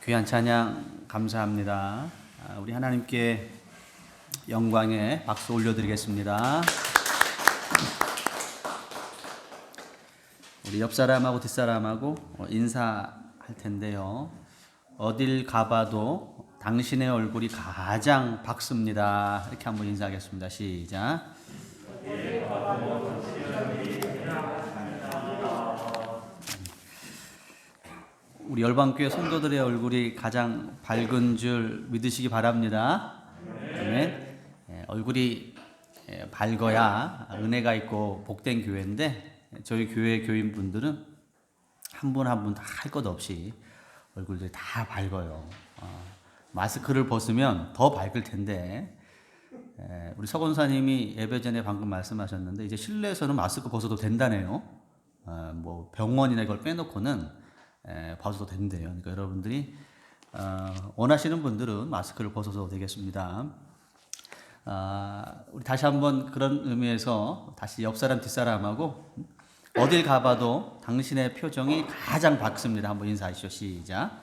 귀한 찬양 감사합니다. 우리 하나님께 영광의 박수 올려드리겠습니다. 우리 옆 사람하고 뒷 사람하고 인사할 텐데요. 어딜 가봐도 당신의 얼굴이 가장 밝습니다. 이렇게 한번 인사하겠습니다. 시작. 우리 열방교회 성도들의 얼굴이 가장 밝은 줄 믿으시기 바랍니다. 아멘. 얼굴이 밝아야 은혜가 있고 복된 교회인데 저희 교회 교인분들은 한 분 한 분 다 할 것 없이 얼굴들이 다 밝아요. 마스크를 벗으면 더 밝을 텐데 우리 서 권사님이 예배 전에 방금 말씀하셨는데 이제 실내에서는 마스크 벗어도 된다네요. 뭐 병원이나 이걸 빼놓고는 벗어도 된대요. 그러니까 여러분들이 원하시는 분들은 마스크를 벗어도 되겠습니다. 우리 다시 한번 그런 의미에서 다시 옆 사람 뒷 사람하고 어딜 가봐도 당신의 표정이 가장 밝습니다. 한번 인사하시죠. 시작.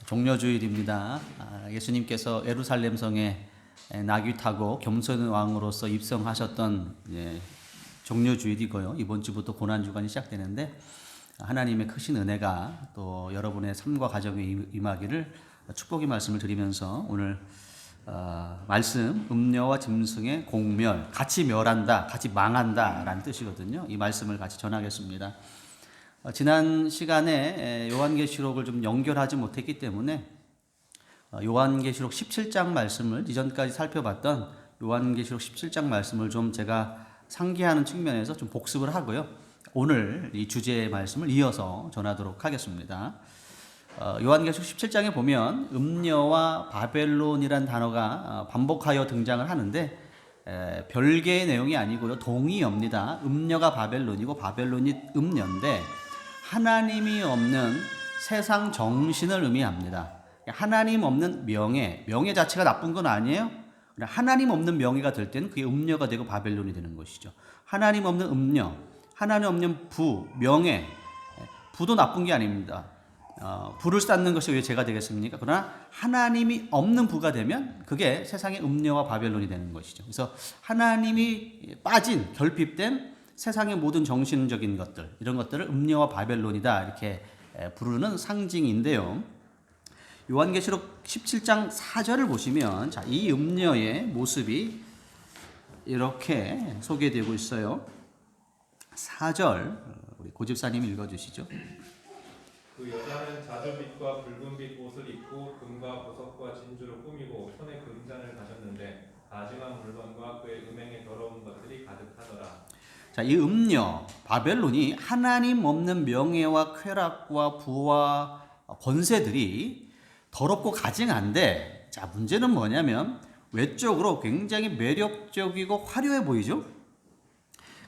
종려주일입니다. 예수님께서 예루살렘 성에 나귀 타고 겸손한 왕으로서 입성하셨던 종려주일이고요. 이번 주부터 고난주간이 시작되는데 하나님의 크신 은혜가 또 여러분의 삶과 가정에 임하기를 축복의 말씀을 드리면서 오늘 말씀 음녀와 짐승의 공멸, 같이 멸한다, 같이 망한다 라는 뜻이거든요. 이 말씀을 같이 전하겠습니다. 지난 시간에 요한계시록을 좀 연결하지 못했기 때문에 요한계시록 17장 말씀을 이전까지 살펴봤던 요한계시록 17장 말씀을 좀 제가 상기하는 측면에서 좀 복습을 하고요. 오늘 이 주제의 말씀을 이어서 전하도록 하겠습니다. 요한계시록 17장에 보면 음녀와 바벨론이란 단어가 반복하여 등장을 하는데 별개의 내용이 아니고요. 동의어입니다. 음녀가 바벨론이고 바벨론이 음녀인데 하나님이 없는 세상 정신을 의미합니다. 하나님 없는 명예 자체가 나쁜 건 아니에요. 하나님 없는 명예가 될 때는 그게 음녀가 되고 바벨론이 되는 것이죠. 하나님 없는 음녀, 하나님 없는 부, 명예, 부도 나쁜 게 아닙니다. 부를 쌓는 것이 왜 죄가 되겠습니까? 그러나 하나님이 없는 부가 되면 그게 세상의 음녀와 바벨론이 되는 것이죠. 그래서 하나님이 빠진, 결핍된 세상의 모든 정신적인 것들, 이런 것들을 음녀와 바벨론이다 이렇게 부르는 상징인데요. 요한계시록 17장 4절을 보시면 자, 이 음녀의 모습이 이렇게 소개되고 있어요. 4절 우리 고집사님이 읽어주시죠. 그 여자는 자주빛과 붉은빛 옷을 입고 금과 보석과 진주로 꾸미고 손에 금잔을 가졌는데 가증한 물건과 그의 음행에 더러운 것들이 가득하더라. 자, 이 음녀 바벨론이 하나님 없는 명예와 쾌락과 부와 권세들이 더럽고 가증한데, 자, 문제는 뭐냐면 외적으로 굉장히 매력적이고 화려해 보이죠.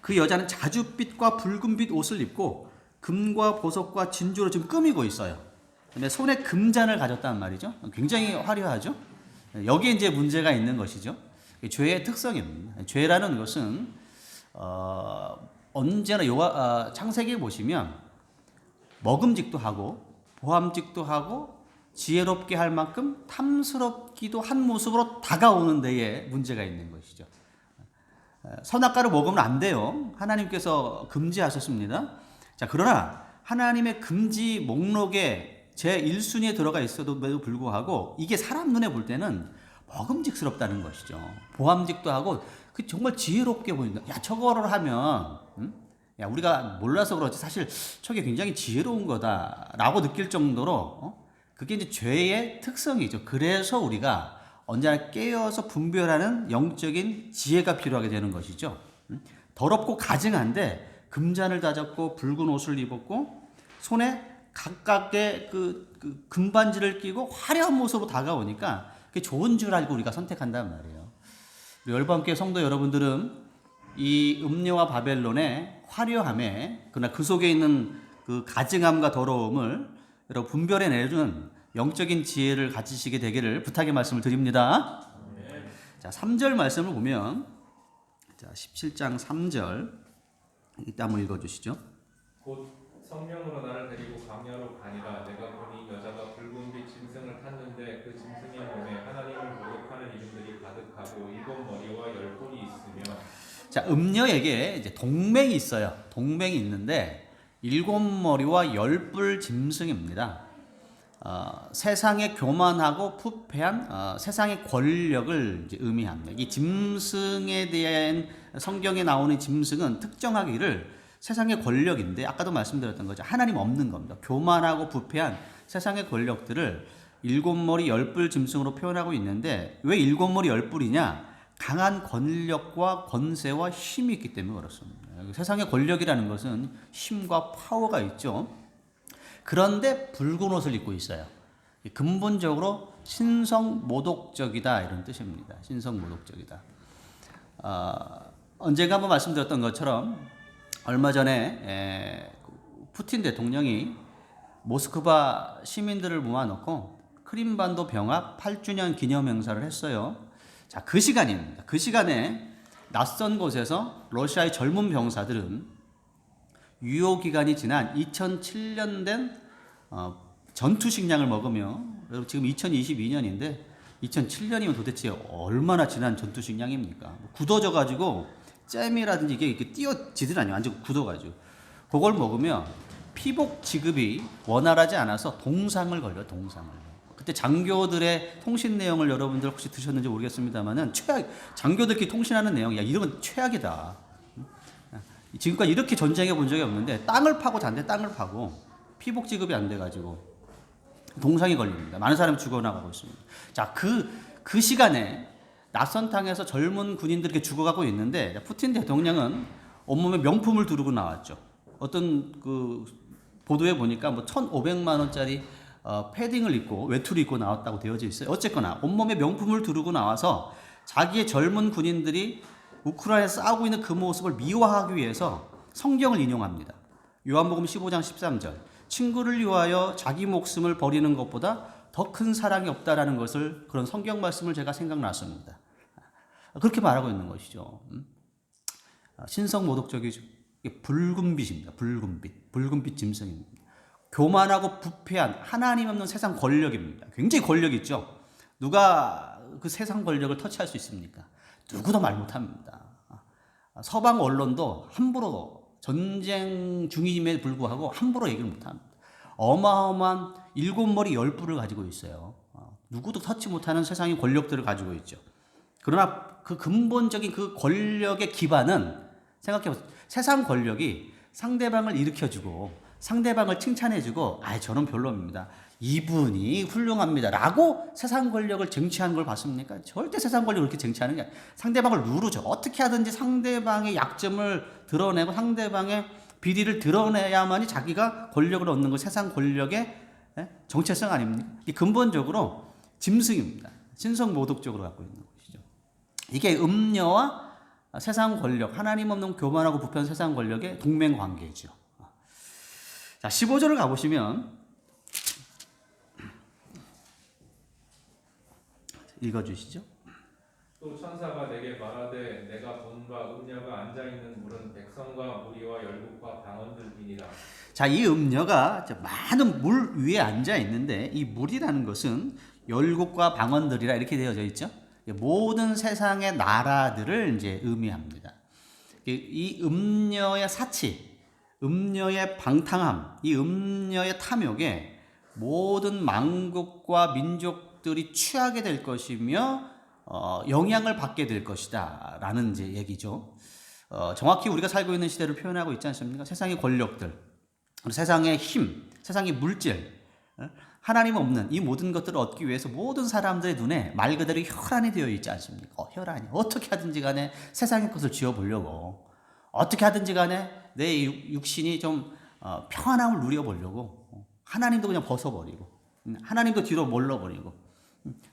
그 여자는 자주빛과 붉은빛 옷을 입고 금과 보석과 진주로 좀 꾸미고 있어요. 근데 손에 금잔을 가졌단 말이죠. 굉장히 화려하죠. 여기에 이제 문제가 있는 것이죠. 죄의 특성입니다. 죄라는 것은 언제나 창세기에 보시면 먹음직도 하고 보암직도 하고 지혜롭게 할 만큼 탐스럽기도 한 모습으로 다가오는 데에 문제가 있는 것이죠. 선악과를 먹으면 안 돼요. 하나님께서 금지하셨습니다. 자, 그러나 하나님의 금지 목록에 제 1순위에 들어가 있어도 불구하고 이게 사람 눈에 볼 때는 먹음직스럽다는 것이죠. 보암직도 하고 그 정말 지혜롭게 보인다. 야, 저거를 하면 야, 우리가 몰라서 그렇지 사실 저게 굉장히 지혜로운 거다라고 느낄 정도로 그게 이제 죄의 특성이죠. 그래서 우리가 언제나 깨어서 분별하는 영적인 지혜가 필요하게 되는 것이죠. 더럽고 가증한데 금잔을 다졌고 붉은 옷을 입었고 손에 각각의 그 금반지를 끼고 화려한 모습으로 다가오니까 그게 좋은 줄 알고 우리가 선택한단 말이에요. 우리 열방교회 성도 여러분들은 이 음녀와 바벨론의 화려함에 그러나 그 속에 있는 그 가증함과 더러움을 여러분 분별해 내주는 영적인 지혜를 가지시게 되기를 부탁의 말씀을 드립니다. 자, 3절 말씀을 보면 자, 17장 3절 이따 한번 읽어주시죠. 곧 성령으로 나를 데리고 광야로 가니라. 내가 보니 여자가 붉은 빛 짐승을 탔는데 그 짐승의 몸에 하나님을 모독하는 이름들이 가득하고 7머리와 10뿔이 있으며. 자, 음녀에게 이제 동맹이 있어요. 동맹이 있는데 7머리와 10뿔 짐승입니다. 세상에 교만하고 부패한 세상의 권력을 이제 의미합니다. 이 짐승에 대한 성경에 나오는 짐승은 특정하기를 세상의 권력인데 아까도 말씀드렸던 거죠. 하나님 없는 겁니다. 교만하고 부패한 세상의 권력들을 7머리 10뿔 짐승으로 표현하고 있는데 왜 7머리 10뿔이냐? 강한 권력과 권세와 힘이 있기 때문에 그렇습니다. 세상의 권력이라는 것은 힘과 파워가 있죠. 그런데 붉은 옷을 입고 있어요. 근본적으로 신성모독적이다 이런 뜻입니다. 신성모독적이다. 언젠가 한번 말씀드렸던 것처럼 얼마 전에 푸틴 대통령이 모스크바 시민들을 모아놓고 크림반도 병합 8주년 기념 행사를 했어요. 자, 그 시간입니다. 그 시간에 낯선 곳에서 러시아의 젊은 병사들은 유효기간이 지난 2007년 된 전투 식량을 먹으며, 지금 2022년인데 2007년이면 도대체 얼마나 지난 전투 식량입니까? 굳어져가지고 잼이라든지 이게 이렇게 띄어지들 아니에요. 완전 굳어가지고 그걸 먹으면 피복 지급이 원활하지 않아서 동상을 걸려요. 동상을. 그때 장교들의 통신 내용을 여러분들 혹시 드셨는지 모르겠습니다만은 장교들끼리 통신하는 내용, 야 이러면 최악이다. 지금까지 이렇게 전쟁해 본 적이 없는데 땅을 파고 잔대 땅을 파고 피복 지급이 안 돼가지고 동상이 걸립니다. 많은 사람이 죽어나가고 있습니다. 자, 그 시간에 낯선 땅에서 젊은 군인들이 이렇게 죽어가고 있는데 푸틴 대통령은 온몸에 명품을 두르고 나왔죠. 어떤 그 보도에 보니까 뭐 1,500만 원짜리 패딩을 입고 외투를 입고 나왔다고 되어져 있어요. 어쨌거나 온몸에 명품을 두르고 나와서 자기의 젊은 군인들이 우크라이나에서 싸우고 있는 그 모습을 미화하기 위해서 성경을 인용합니다. 요한복음 15장 13절. 친구를 위하여 자기 목숨을 버리는 것보다 더 큰 사랑이 없다라는 것을, 그런 성경 말씀을 제가 생각났습니다. 그렇게 말하고 있는 것이죠. 신성모독적이죠. 붉은 빛입니다. 붉은 빛. 붉은 빛 짐승입니다. 교만하고 부패한 하나님 없는 세상 권력입니다. 굉장히 권력 있죠. 누가 그 세상 권력을 터치할 수 있습니까? 누구도 말 못합니다. 서방 언론도 함부로 전쟁 중임에 불구하고 함부로 얘기를 못합니다. 어마어마한 7머리 10뿔을 가지고 있어요. 누구도 터치 못하는 세상의 권력들을 가지고 있죠. 그러나 그 근본적인 그 권력의 기반은, 생각해보세요. 세상 권력이 상대방을 일으켜주고 상대방을 칭찬해주고 저는 별로입니다, 이분이 훌륭합니다 라고 세상 권력을 쟁취하는 걸 봤습니까? 절대 세상 권력을 그렇게 쟁취하는 게 아니에요. 상대방을 누르죠. 어떻게 하든지 상대방의 약점을 드러내고 상대방의 비리를 드러내야만이 자기가 권력을 얻는 거, 세상 권력의 정체성 아닙니까? 이 근본적으로 짐승입니다. 신성모독적으로 갖고 있는 것이죠. 이게 음녀와 세상 권력, 하나님 없는 교만하고 부패한 세상 권력의 동맹 관계죠. 자, 15절을 가보시면 읽어주시죠. 또 천사가 내게 말하되 내가 본 바 음녀가 앉아있는 물은 백성과 무리와 열국과 방언들이니라. 자, 이 음녀가 많은 물 위에 앉아 있는데 이 물이라는 것은 열국과 방언들이라 이렇게 되어져 있죠. 모든 세상의 나라들을 이제 의미합니다. 이 음녀의 사치, 음녀의 방탕함, 이 음녀의 탐욕에 모든 만국과 민족들이 취하게 될 것이며 영향을 받게 될 것이다 라는 이제 얘기죠. 정확히 우리가 살고 있는 시대를 표현하고 있지 않습니까? 세상의 권력들, 세상의 힘, 세상의 물질, 하나님 없는 이 모든 것들을 얻기 위해서 모든 사람들의 눈에 말 그대로 혈안이 되어 있지 않습니까? 혈안이 어떻게 하든지 간에 세상의 것을 쥐어보려고, 어떻게 하든지 간에 내 육신이 좀 평안함을 누려보려고 하나님도 그냥 벗어버리고 하나님도 뒤로 몰러버리고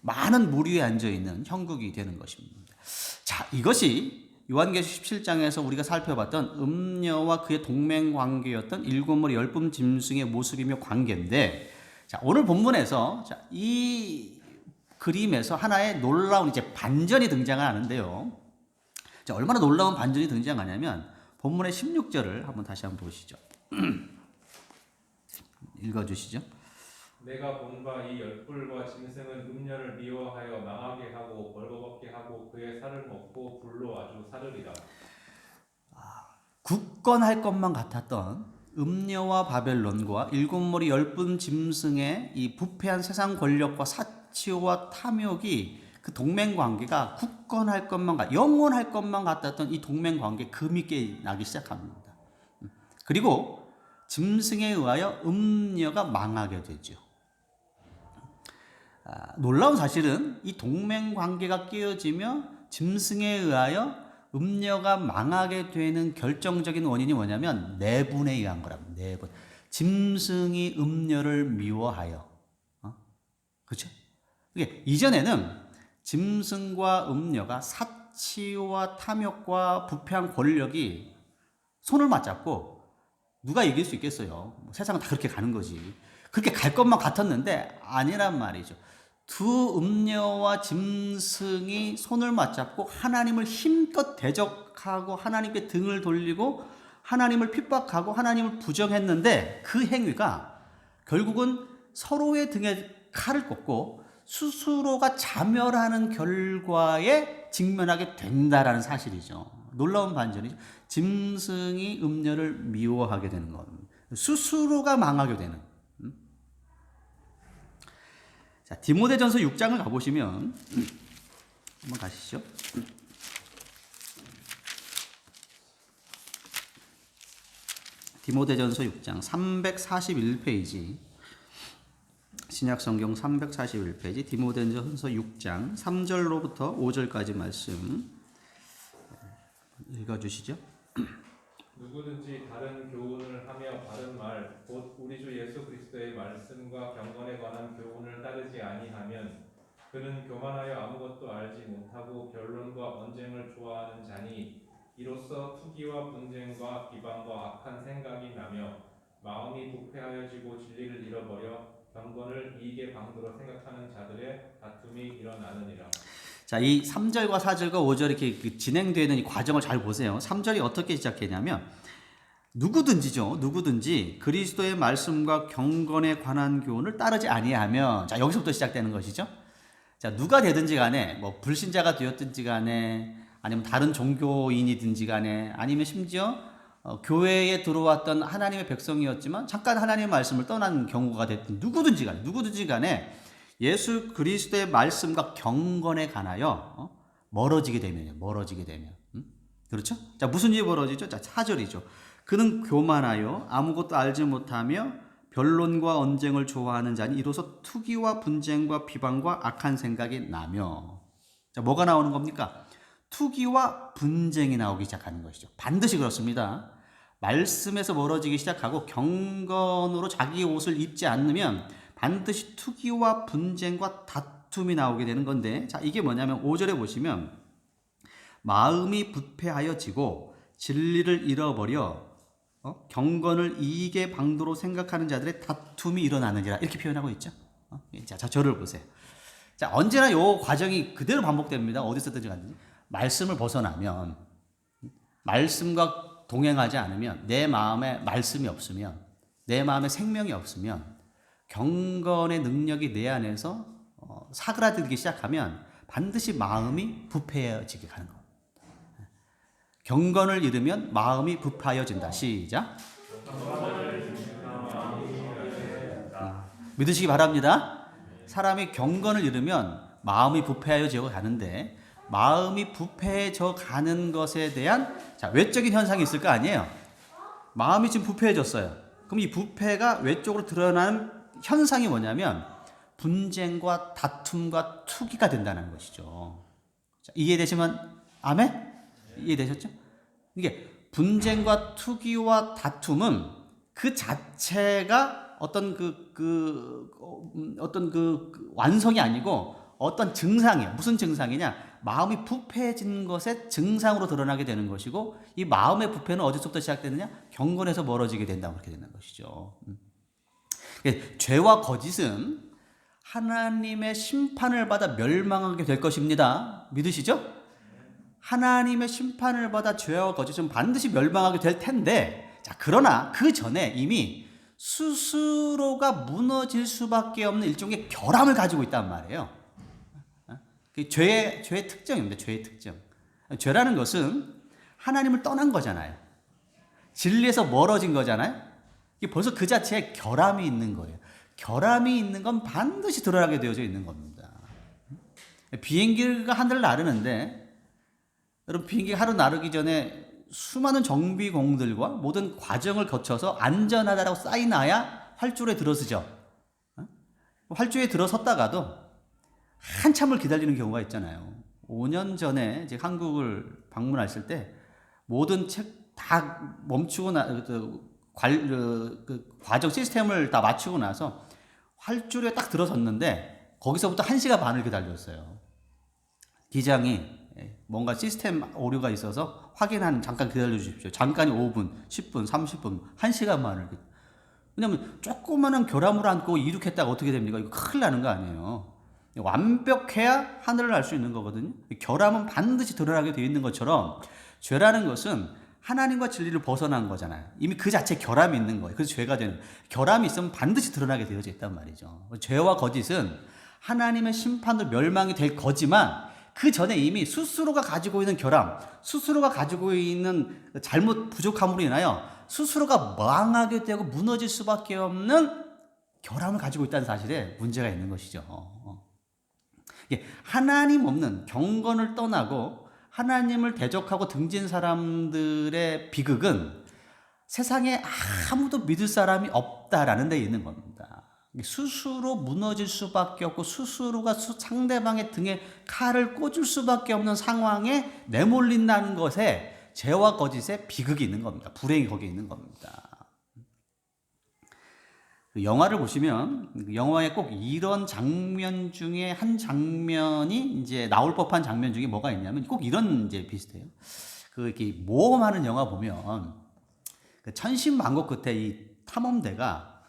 많은 물 위에 앉아있는 형국이 되는 것입니다. 자, 이것이 요한계시록 17장에서 우리가 살펴봤던 음녀와 그의 동맹관계였던 7머리 10뿔 짐승의 모습이며 관계인데, 자, 오늘 본문에서 이 그림에서 하나의 놀라운 이제 반전이 등장하는데요. 자, 얼마나 놀라운 반전이 등장하냐면 본문의 16절을 다시 한번 보시죠. 읽어주시죠. 내가 본 바 이 열불과 짐승은 음녀를 미워하여 망하게 하고 벌거벗게 하고 그의 살을 먹고 불로 아주 사르리라. 굳건할 것만 같았던 음녀와 바벨론과 일곱 머리 열분 짐승의 이 부패한 세상 권력과 사치와 탐욕이 그 동맹 관계가 굳건할 것만 영원할 것만 같았던 이 동맹 관계 금이 깨나기 시작합니다. 그리고 짐승에 의하여 음녀가 망하게 되죠. 놀라운 사실은 이 동맹 관계가 깨어지며 짐승에 의하여 음녀가 망하게 되는 결정적인 원인이 뭐냐면 내분에 의한 거랍니다. 내분. 짐승이 음녀를 미워하여. 그렇죠? 이전에는 짐승과 음녀가 사치와 탐욕과 부패한 권력이 손을 맞잡고 누가 이길 수 있겠어요? 세상은 다 그렇게 가는 거지. 그렇게 갈 것만 같았는데 아니란 말이죠. 두 음녀와 짐승이 손을 맞잡고 하나님을 힘껏 대적하고 하나님께 등을 돌리고 하나님을 핍박하고 하나님을 부정했는데 그 행위가 결국은 서로의 등에 칼을 꽂고 스스로가 자멸하는 결과에 직면하게 된다라는 사실이죠. 놀라운 반전이죠. 짐승이 음녀를 미워하게 되는 겁니다. 스스로가 망하게 되는. 자, 디모데전서 6장을 가보시면 한번 가시죠. 디모데전서 6장 341페이지 신약성경 341페이지 디모데전서 6장 3절로부터 5절까지 말씀 읽어주시죠. 누구든지 다른 교훈을 하며 바른 말, 곧 우리 주 예수 그리스도의 말씀과 경건에 관한 교훈을 따르지 아니하면 그는 교만하여 아무것도 알지 못하고 변론과 언쟁을 좋아하는 자니 이로써 투기와 분쟁과 비방과 악한 생각이 나며 마음이 부패하여지고 진리를 잃어버려 경건을 이익의 방도로 생각하는 자들의 다툼이 일어나느니라. 자, 이 3절과 4절과 5절 이렇게 진행되는 이 과정을 잘 보세요. 3절이 어떻게 시작했냐면 누구든지 그리스도의 말씀과 경건에 관한 교훈을 따르지 아니하면, 자, 여기서부터 시작되는 것이죠. 자, 누가 되든지 간에 뭐 불신자가 되었든지 간에 아니면 다른 종교인이든지 간에 아니면 심지어 교회에 들어왔던 하나님의 백성이었지만 잠깐 하나님의 말씀을 떠난 경우가 됐든 누구든지 간에 예수 그리스도의 말씀과 경건에 관하여 멀어지게 되면 그렇죠? 자, 무슨 일이 벌어지죠? 자, 4절이죠. 그는 교만하여 아무것도 알지 못하며 변론과 언쟁을 좋아하는 자니 이로써 투기와 분쟁과 비방과 악한 생각이 나며. 자, 뭐가 나오는 겁니까? 투기와 분쟁이 나오기 시작하는 것이죠. 반드시 그렇습니다. 말씀에서 멀어지기 시작하고 경건으로 자기 옷을 입지 않으면 반드시 투기와 분쟁과 다툼이 나오게 되는 건데, 자, 이게 뭐냐면 5절에 보시면 마음이 부패하여지고 진리를 잃어버려 경건을 이익의 방도로 생각하는 자들의 다툼이 일어나느니라 이렇게 표현하고 있죠. 자, 저를 보세요. 자, 언제나 이 과정이 그대로 반복됩니다. 어디서든지 가든지 말씀을 벗어나면, 말씀과 동행하지 않으면, 내 마음에 말씀이 없으면, 내 마음에 생명이 없으면, 경건의 능력이 내 안에서 사그라들기 시작하면 반드시 마음이 부패해지게 가는 겁니다. 경건을 잃으면 마음이 부패하여진다. 시작. 믿으시기 바랍니다. 사람이 경건을 잃으면 마음이 부패하여져 가는데, 마음이 부패해져 가는 것에 대한 외적인 현상이 있을 거 아니에요. 마음이 지금 부패해졌어요. 그럼 이 부패가 외적으로 드러나는 현상이 뭐냐면 분쟁과 다툼과 투기가 된다는 것이죠. 자, 이해되시면 아멘? 이해되셨죠? 이게 분쟁과 투기와 다툼은 그 자체가 어떤 완성이 아니고 어떤 증상이에요. 무슨 증상이냐? 마음이 부패해진 것의 증상으로 드러나게 되는 것이고, 이 마음의 부패는 어디서부터 시작되느냐? 경건에서 멀어지게 된다고 그렇게 되는 것이죠. 죄와 거짓은 하나님의 심판을 받아 멸망하게 될 것입니다. 믿으시죠? 하나님의 심판을 받아 죄와 거짓은 반드시 멸망하게 될 텐데, 자, 그러나 그 전에 이미 스스로가 무너질 수밖에 없는 일종의 결함을 가지고 있단 말이에요. 그 죄의 특징입니다. 죄의 특징. 죄라는 것은 하나님을 떠난 거잖아요. 진리에서 멀어진 거잖아요. 이게 벌써 그 자체에 결함이 있는 거예요. 결함이 있는 건 반드시 드러나게 되어져 있는 겁니다. 비행기가 하늘을 나르는데, 여러분, 비행기 하루 나르기 전에 수많은 정비공들과 모든 과정을 거쳐서 안전하다라고 사인해야 활주로에 들어서죠. 활주로에 들어섰다가도 한참을 기다리는 경우가 있잖아요. 5년 전에 이제 한국을 방문했을 때 모든 책 다 멈추고 과정 시스템을 다 마치고 나서 활주로에 딱 들어섰는데 거기서부터 1시간 반을 기다렸어요. 기장이 뭔가 시스템 오류가 있어서 잠깐 기다려 주십시오. 잠깐이 5분, 10분, 30분, 1시간 반을. 왜냐면 조그마한 결함을 안고 이륙했다가 어떻게 됩니까? 이거 큰일 나는 거 아니에요. 완벽해야 하늘을 날 수 있는 거거든요. 결함은 반드시 드러나게 되어 있는 것처럼 죄라는 것은 하나님과 진리를 벗어난 거잖아요. 이미 그 자체 결함이 있는 거예요. 그래서 죄가 되는, 결함이 있으면 반드시 드러나게 되어져 있단 말이죠. 죄와 거짓은 하나님의 심판으로 멸망이 될 거지만 그 전에 이미 스스로가 가지고 있는 결함, 스스로가 가지고 있는 잘못 부족함으로 인하여 스스로가 망하게 되고 무너질 수밖에 없는 결함을 가지고 있다는 사실에 문제가 있는 것이죠. 하나님 없는, 경건을 떠나고 하나님을 대적하고 등진 사람들의 비극은 세상에 아무도 믿을 사람이 없다라는 데 있는 겁니다. 스스로 무너질 수밖에 없고 스스로가 상대방의 등에 칼을 꽂을 수밖에 없는 상황에 내몰린다는 것에 죄와 거짓의 비극이 있는 겁니다. 불행이 거기에 있는 겁니다. 영화를 보시면 영화에 꼭 이런 장면 중에 한 장면이 이제 나올 법한 장면 중에 뭐가 있냐면 꼭 이런 이제 비슷해요. 이렇게 모험하는 영화 보면 천신만고 끝에 이 탐험대가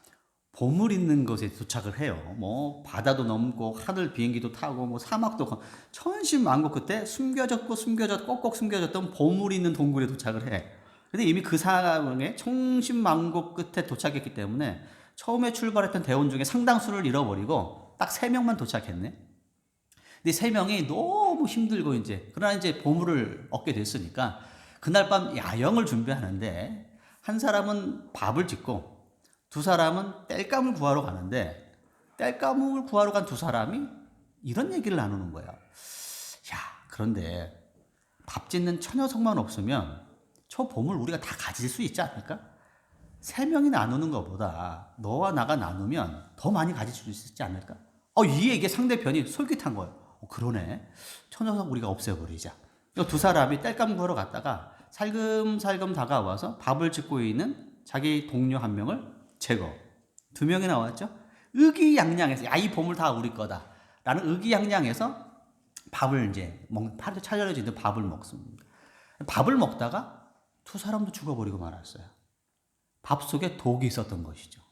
보물 있는 곳에 도착을 해요. 뭐 바다도 넘고 하늘 비행기도 타고 뭐 사막도 천신만고 끝에 꼭꼭 숨겨졌던 보물이 있는 동굴에 도착을 해. 근데 이미 그 상황에 천신만고 끝에 도착했기 때문에 처음에 출발했던 대원 중에 상당수를 잃어버리고 딱 3명만 도착했네. 근데 3명이 너무 힘들고 그러나 이제 보물을 얻게 됐으니까 그날 밤 야영을 준비하는데 한 사람은 밥을 짓고 두 사람은 땔감을 구하러 가는데 땔감을 구하러 간 두 사람이 이런 얘기를 나누는 거야. 야, 그런데 밥 짓는 처녀석만 없으면 저 보물 우리가 다 가질 수 있지 않을까? 3명이 나누는 것보다 너와 나가 나누면 더 많이 가질 수 있지 않을까? 이 얘기에 상대편이 솔깃한 거예요. 그러네. 처녀석 우리가 없애버리자. 두 사람이 땔감 구하러 갔다가 살금살금 다가와서 밥을 짓고 있는 자기 동료 1명을 제거. 2명이 나왔죠. 의기양양해서 이 보물 다 우리 거다 라는 의기양양해서 밥을 이제 차려져 있는 밥을 먹습니다. 밥을 먹다가 두 사람도 죽어버리고 말았어요. 밥 속에 독이 있었던 것이죠.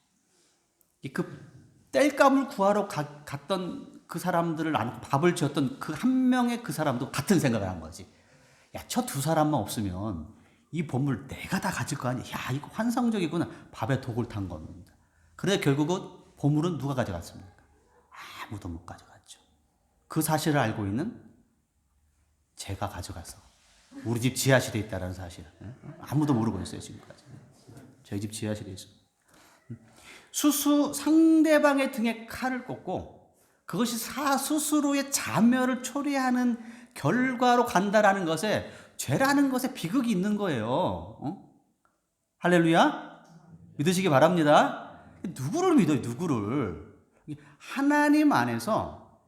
그 땔감을 구하러 갔던 그 사람들을 나누고 밥을 지었던 그 1명의 그 사람도 같은 생각을 한 거지. 야, 저 2 사람만 없으면 이 보물 내가 다 가질 거 아니야. 야, 이거 환상적이구나. 밥에 독을 탄 겁니다. 그런데 결국은 보물은 누가 가져갔습니까? 아무도 못 가져갔죠. 그 사실을 알고 있는 제가 가져가서 우리 집 지하실에 있다는 사실. 아무도 모르고 있어요, 지금까지. 저희 집 지하실에 있습니다. 상대방의 등에 칼을 꽂고 그것이 스스로의 자멸을 초래하는 결과로 간다라는 것에 죄라는 것에 비극이 있는 거예요. 할렐루야? 믿으시기 바랍니다. 누구를 믿어요? 누구를? 하나님 안에서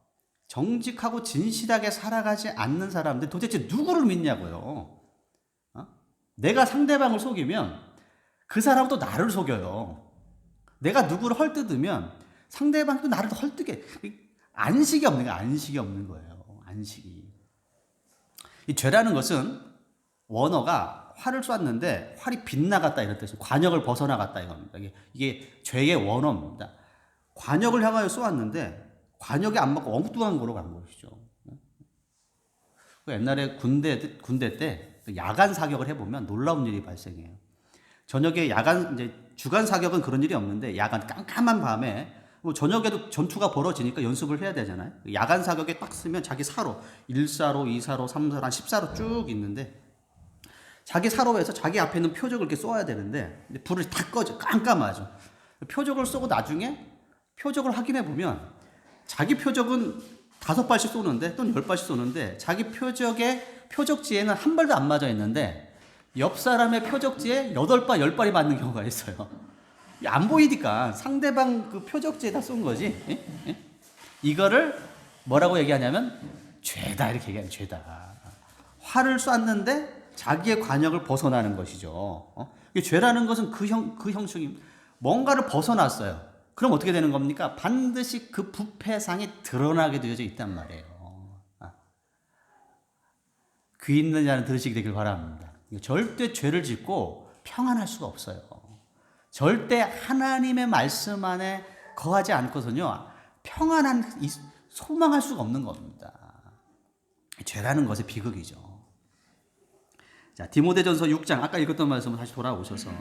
정직하고 진실하게 살아가지 않는 사람들 도대체 누구를 믿냐고요? 내가 상대방을 속이면 그 사람도 나를 속여요. 내가 누구를 헐뜯으면 상대방도 나를 헐뜯게. 안식이 없는 거예요. 안식이 없는 거예요. 안식이. 이 죄라는 것은 원어가 활을 쐈는데 활이 빗나갔다 이런 뜻이에요. 관역을 벗어나갔다 이겁니다. 이게 죄의 원어입니다. 관역을 향하여 쏘았는데 관역에 안 맞고 엉뚱한 거로 간 것이죠. 옛날에 군대 때 야간 사격을 해보면 놀라운 일이 발생해요. 저녁에 이제 주간 사격은 그런 일이 없는데 야간 깜깜한 밤에 뭐 저녁에도 전투가 벌어지니까 연습을 해야 되잖아요. 야간 사격에 딱 쓰면 자기 사로 1사로, 2사로, 3사로, 한 10사로 쭉 있는데 자기 사로에서 자기 앞에 있는 표적을 이렇게 쏘아야 되는데 불을 다 꺼져. 깜깜하죠. 표적을 쏘고 나중에 표적을 확인해 보면 자기 표적은 5발씩 쏘는데 또는 10발씩 쏘는데 자기 표적지에는 한 발도 안 맞아 있는데 옆 사람의 표적지에 8발, 10발이 맞는 경우가 있어요. 안 보이니까 상대방 그 표적지에다 쏜 거지. 예? 예? 이거를 뭐라고 얘기하냐면 죄다 이렇게 얘기하는 죄다. 활을 쐈는데 자기의 관역을 벗어나는 것이죠. 죄라는 것은 그 형식입니다. 뭔가를 벗어났어요. 그럼 어떻게 되는 겁니까? 반드시 그 부패상이 드러나게 되어져 있단 말이에요. 귀 있는 자는 들으시게 되길 바랍니다. 절대 죄를 짓고 평안할 수가 없어요. 절대 하나님의 말씀 안에 거하지 않고서는요, 소망할 수가 없는 겁니다. 죄라는 것의 비극이죠. 자, 디모데전서 6장, 아까 읽었던 말씀을 다시 돌아오셔서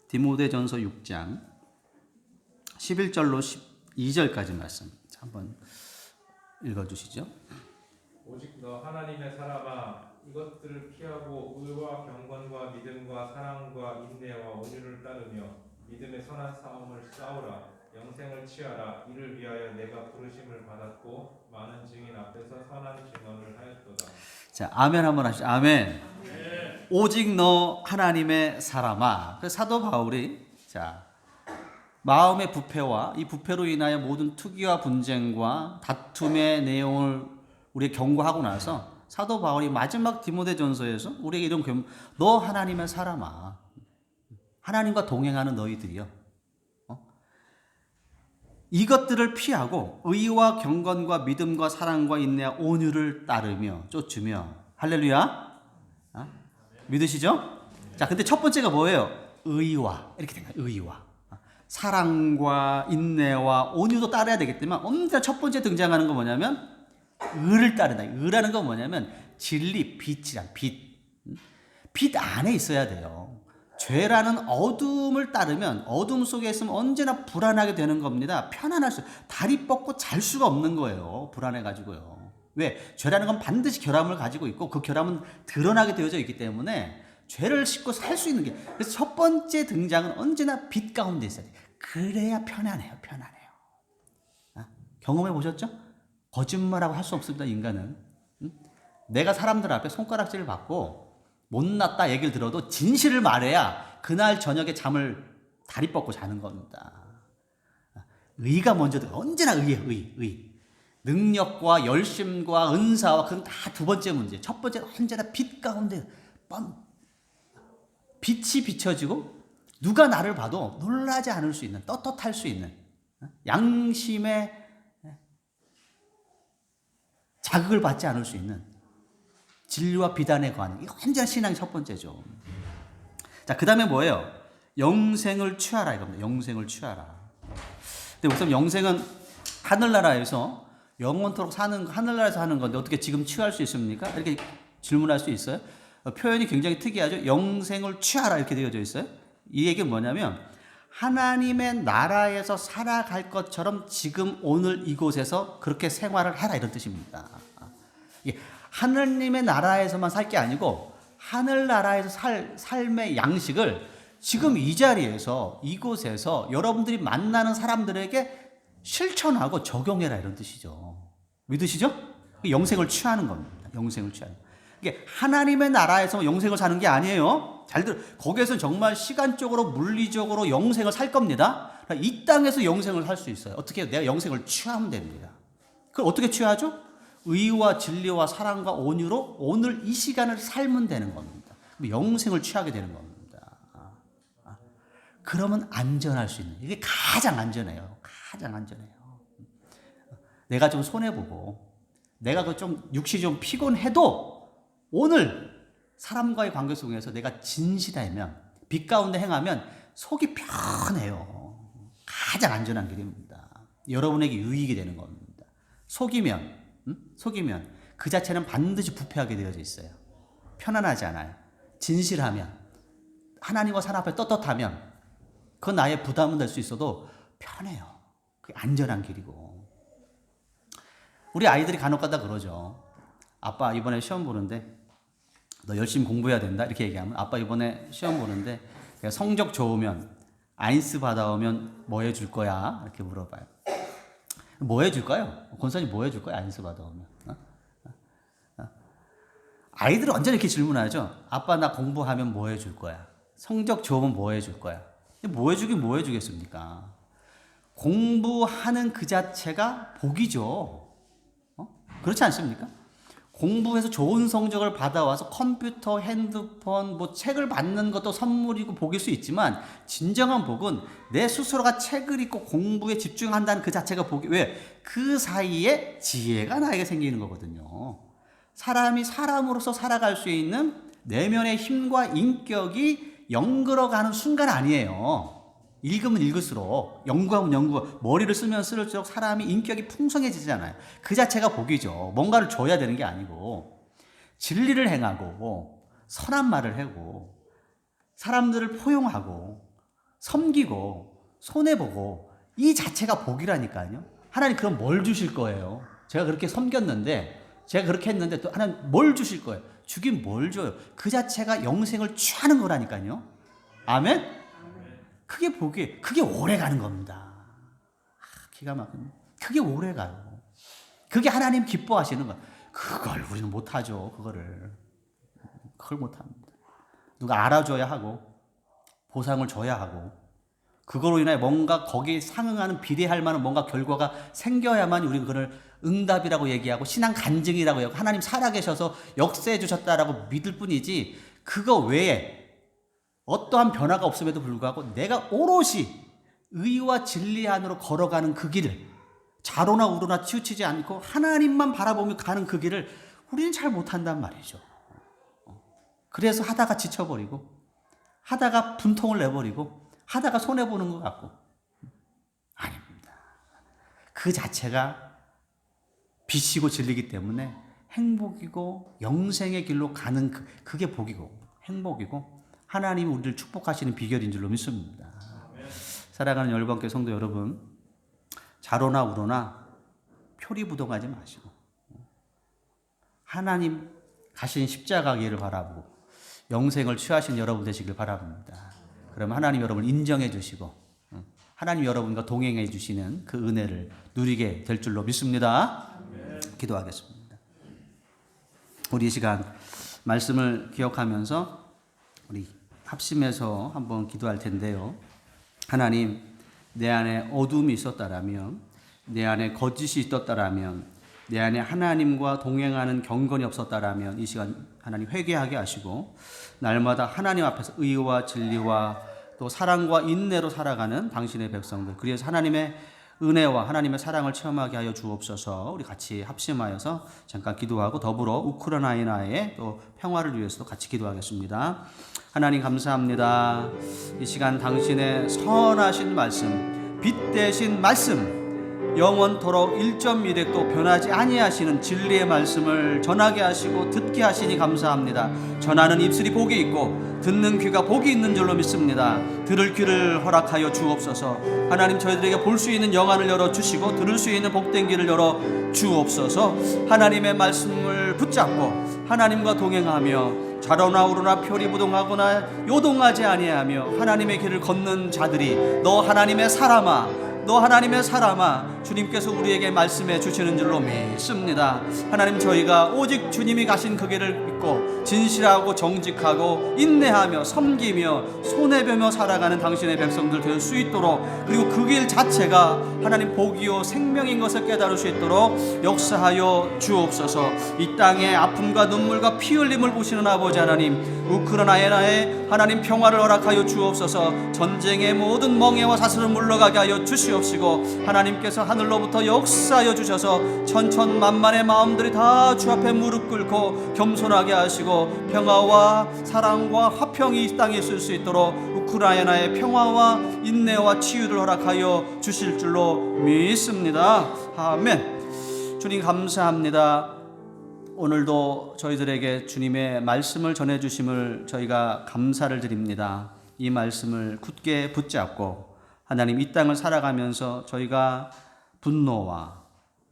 디모데전서 6장 11절로 12절까지 말씀 한번 읽어주시죠. 오직 너 하나님의 사람아 이것들을 피하고 의와 경건과 믿음과 사랑과 인내와 온유를 따르며 믿음의 선한 싸움을 싸우라. 영생을 취하라. 이를 위하여 내가 부르심을 받았고 많은 증인 앞에서 선한 증언을 하였도다. 자, 아멘 한번 하시죠. 아멘. 오직 너 하나님의 사람아. 그 사도 바울이 마음의 부패와 이 부패로 인하여 모든 투기와 분쟁과 다툼의 내용을 우리에게 경고하고 나서 사도 바울이 마지막 디모데전서에서 우리에게 이런 너 하나님의 사람아, 하나님과 동행하는 너희들이요, 이것들을 피하고 의와 경건과 믿음과 사랑과 인내와 온유를 따르며 쫓으며. 할렐루야. 믿으시죠? 자, 근데 첫 번째가 뭐예요? 의와, 이렇게 된 거예요. 의와 사랑과 인내와 온유도 따라야 되겠지만 언제나 첫 번째 등장하는 건 뭐냐면 의를 따르다. 의라는 건 뭐냐면 진리, 빛이란 빛 안에 있어야 돼요. 죄라는 어둠을 따르면 어둠 속에 있으면 언제나 불안하게 되는 겁니다. 다리 뻗고 잘 수가 없는 거예요. 불안해가지고요. 왜? 죄라는 건 반드시 결함을 가지고 있고 그 결함은 드러나게 되어져 있기 때문에 죄를 씻고 살 수 있는 게, 그래서 첫 번째 등장은 언제나 빛 가운데 있어야 돼요. 그래야 편안해요. 경험해 보셨죠? 거짓말하고 할 수 없습니다, 인간은. 내가 사람들 앞에 손가락질을 받고 못났다 얘기를 들어도 진실을 말해야 그날 저녁에 잠을 다리 뻗고 자는 겁니다. 의가 먼저 들어요. 언제나 의. 능력과 열심과 은사와 그건 다 두 번째 문제. 첫 번째는 언제나 빛 가운데 빛이 비춰지고 누가 나를 봐도 놀라지 않을 수 있는, 떳떳할 수 있는, 양심의 자극을 받지 않을 수 있는 진리와 비단에 관한, 이거 언제나 신앙의 첫 번째죠. 자, 그 다음에 뭐예요? 영생을 취하라 이겁니다. 영생을 취하라. 근데 우선 영생은 하늘나라에서 영원토록 하늘나라에서 하는 건데 어떻게 지금 취할 수 있습니까? 이렇게 질문할 수 있어요. 표현이 굉장히 특이하죠. 영생을 취하라 이렇게 되어져 있어요. 이 얘기는 뭐냐면 하나님의 나라에서 살아갈 것처럼 지금 오늘 이곳에서 그렇게 생활을 해라 이런 뜻입니다. 하느님의 나라에서만 살 게 아니고 하늘나라에서 삶의 양식을 지금 이 자리에서 이곳에서 여러분들이 만나는 사람들에게 실천하고 적용해라 이런 뜻이죠. 믿으시죠? 영생을 취하는 겁니다. 영생을 취하는. 이게 하나님의 나라에서 영생을 사는 게 아니에요. 거기에서는 정말 시간적으로 물리적으로 영생을 살 겁니다. 이 땅에서 영생을 살 수 있어요. 어떻게 해요? 내가 영생을 취하면 됩니다. 그걸 어떻게 취하죠? 의와 진리와 사랑과 온유로 오늘 이 시간을 살면 되는 겁니다. 영생을 취하게 되는 겁니다. 그러면 안전할 수 있는, 이게 가장 안전해요. 내가 좀 손해보고 내가 좀 육신이 좀 피곤해도 오늘 사람과의 관계 속에서 내가 진실하면 빛 가운데 행하면 속이 편해요. 가장 안전한 길입니다. 여러분에게 유익이 되는 겁니다. 속이면 속이면 그 자체는 반드시 부패하게 되어져 있어요. 편안하지 않아요. 진실하면, 하나님과 사람 앞에 떳떳하면 그건 나의 부담은 될 수 있어도 편해요. 그게 안전한 길이고. 우리 아이들이 간혹가다 그러죠. 아빠 이번에 시험 보는데 너 열심히 공부해야 된다 이렇게 얘기하면, 아빠 이번에 시험 보는데 성적 좋으면 아인스 받아오면 뭐 해줄 거야? 이렇게 물어봐요. 뭐 해줄까요? 권사님 뭐 해줄 거야? 아인스 받아오면. 아이들은 완전히 이렇게 질문하죠. 아빠 나 공부하면 뭐 해줄 거야? 성적 좋으면 뭐 해줄 거야? 뭐 해주긴 뭐 해주겠습니까? 공부하는 그 자체가 복이죠. 그렇지 않습니까? 공부해서 좋은 성적을 받아와서 컴퓨터, 핸드폰, 뭐 책을 받는 것도 선물이고 복일 수 있지만, 진정한 복은 내 스스로가 책을 읽고 공부에 집중한다는 그 자체가 복이, 왜? 그 사이에 지혜가 나에게 생기는 거거든요. 사람이 사람으로서 살아갈 수 있는 내면의 힘과 인격이 연결어가는 순간 아니에요. 읽으면 읽을수록, 연구하면 연구, 머리를 쓰면 쓸수록 사람이 인격이 풍성해지잖아요. 그 자체가 복이죠. 뭔가를 줘야 되는 게 아니고, 진리를 행하고, 선한 말을 하고, 사람들을 포용하고, 섬기고, 손해보고, 이 자체가 복이라니까요. 하나님 그럼 뭘 주실 거예요? 제가 그렇게 섬겼는데, 제가 그렇게 했는데 또 하나님 뭘 주실 거예요? 주긴 뭘 줘요? 그 자체가 영생을 취하는 거라니까요. 아멘? 그게 복이, 그게 오래 가는 겁니다. 기가 막히네. 그게 오래 가요. 그게 하나님 기뻐하시는 거예요. 그걸 우리는 못하죠. 그걸 못합니다. 누가 알아줘야 하고, 보상을 줘야 하고, 그거로 인해 뭔가 거기에 상응하는 비례할 만한 뭔가 결과가 생겨야만 우리가 그걸 응답이라고 얘기하고 신앙 간증이라고 하고 하나님 살아계셔서 역사해 주셨다라고 믿을 뿐이지, 그거 외에 어떠한 변화가 없음에도 불구하고 내가 오롯이 의와 진리 안으로 걸어가는 그 길을, 좌로나 우로나 치우치지 않고 하나님만 바라보며 가는 그 길을 우리는 잘 못한단 말이죠. 그래서 하다가 지쳐버리고, 하다가 분통을 내버리고, 하다가 손해보는 것 같고. 아닙니다. 그 자체가 빛이고 진리이기 때문에 행복이고 영생의 길로 가는 그게 복이고 행복이고 하나님이 우리를 축복하시는 비결인 줄로 믿습니다. 사랑하는 열방교회 성도 여러분, 좌로나 우로나 표리부동하지 마시고 하나님 가신 십자가 길을 바라보고 영생을 취하신 여러분 되시길 바랍니다. 그러면 하나님 여러분을 인정해 주시고 하나님 여러분과 동행해 주시는 그 은혜를 누리게 될 줄로 믿습니다. 기도하겠습니다. 우리 이 시간 말씀을 기억하면서 우리 합심해서 한번 기도할 텐데요. 하나님, 내 안에 어둠이 있었다라면, 내 안에 거짓이 있었다라면, 내 안에 하나님과 동행하는 경건이 없었다라면 이 시간 하나님 회개하게 하시고 날마다 하나님 앞에서 의와 진리와 또 사랑과 인내로 살아가는 당신의 백성들, 그래서 하나님의 은혜와 하나님의 사랑을 체험하게 하여 주옵소서. 우리 같이 합심하여서 잠깐 기도하고 더불어 우크라이나의 또 평화를 위해서도 같이 기도하겠습니다. 하나님 감사합니다. 이 시간 당신의 선하신 말씀, 빛 대신 말씀, 영원토록 1.1획도 변하지 아니하시는 진리의 말씀을 전하게 하시고 듣게 하시니 감사합니다. 전하는 입술이 복이 있고 듣는 귀가 복이 있는 줄로 믿습니다. 들을 귀를 허락하여 주옵소서. 하나님, 저희들에게 볼 수 있는 영안을 열어주시고 들을 수 있는 복된 길을 열어 주옵소서. 하나님의 말씀을 붙잡고 하나님과 동행하며 좌로나 우로나 표리부동하거나 요동하지 아니하며 하나님의 길을 걷는 자들이, 너 하나님의 사람아, 너 하나님의 사람아, 주님께서 우리에게 말씀해 주시는 줄로 믿습니다. 하나님, 저희가 오직 주님이 가신 그 길을 믿고 진실하고 정직하고 인내하며 섬기며 손해보며 살아가는 당신의 백성들 될 수 있도록, 그리고 그 길 자체가 하나님 복이요 생명인 것을 깨달을 수 있도록 역사하여 주옵소서. 이 땅의 아픔과 눈물과 피 흘림을 보시는 아버지 하나님, 우크라이나에 하나님 평화를 허락하여 주옵소서. 전쟁의 모든 멍에와 사슬을 물러가게 하여 주시옵시고 하나님께서 하늘로부터 역사하여 주셔서 천천만만의 마음들이 다 주 앞에 무릎 꿇고 겸손하게 하시고 평화와 사랑과 화평이 이 땅에 있을 수 있도록 우크라이나의 평화와 인내와 치유를 허락하여 주실 줄로 믿습니다. 아멘. 주님 감사합니다. 오늘도 저희들에게 주님의 말씀을 전해주심을 저희가 감사를 드립니다. 이 말씀을 굳게 붙잡고 하나님 이 땅을 살아가면서 저희가 분노와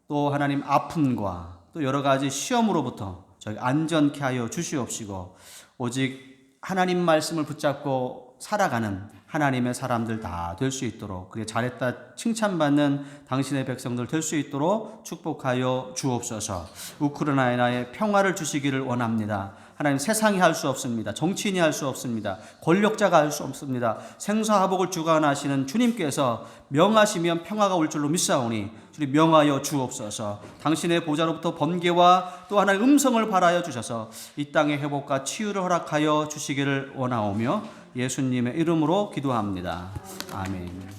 또 하나님 아픔과 또 여러 가지 시험으로부터 저희 안전케 하여 주시옵시고 오직 하나님 말씀을 붙잡고 살아가는 하나님의 사람들 다 될 수 있도록 그게 잘했다 칭찬받는 당신의 백성들 될 수 있도록 축복하여 주옵소서. 우크라이나에 평화를 주시기를 원합니다. 하나님 세상이 할 수 없습니다. 정치인이 할 수 없습니다. 권력자가 할 수 없습니다. 생사화복을 주관하시는 주님께서 명하시면 평화가 올 줄로 믿사오니 주님 명하여 주옵소서. 당신의 보좌로부터 번개와 또 하나의 음성을 발하여 주셔서 이 땅의 회복과 치유를 허락하여 주시기를 원하오며 예수님의 이름으로 기도합니다. 아멘.